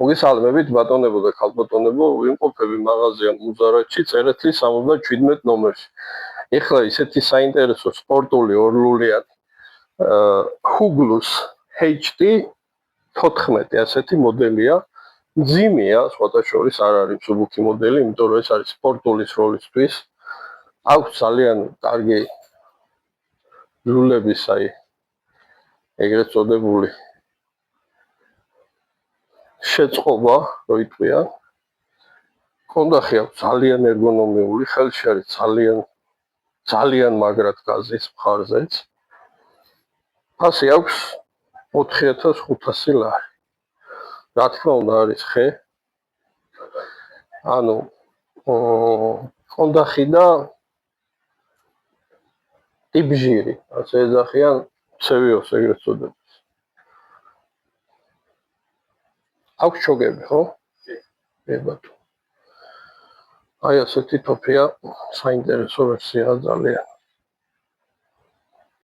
მოგესალმებით ბატონებო და ქალბატონებო, ვიმყოფები მაღაზია მუზარეთში, წერეთლის 77 ნომერში. ეხლა ისეთი საინტერესო სპორტული ორლულიან Huglus HD 14 ასეთი მოდელია. მძიმეა, სხვათა შორის არ არის მსუბუქი მოდელი, იმიტომ რომ ეს არის სპორტულის როლისთვის. აქვს ძალიან კარგი ლულების, ეგრეთ წოდებული შეწყობა, რო იტყვიან. კონდახი აქვს ძალიან ერგონომიული, ხელში არის ძალიან მაგრად გაზის მხარზეც. ფასი აქვს 4500 ლარი. რა თქმა უნდა არის ხე. ანუ კონდახი და ტიბჟირი, ასე ეძახიან, ცევიოს ეგრეთ წოდებს. აქვს ჩოგები, ხო? კი, ბატონო. აი ასეთი თოფია, საინტერესო ვერსია ძალიან.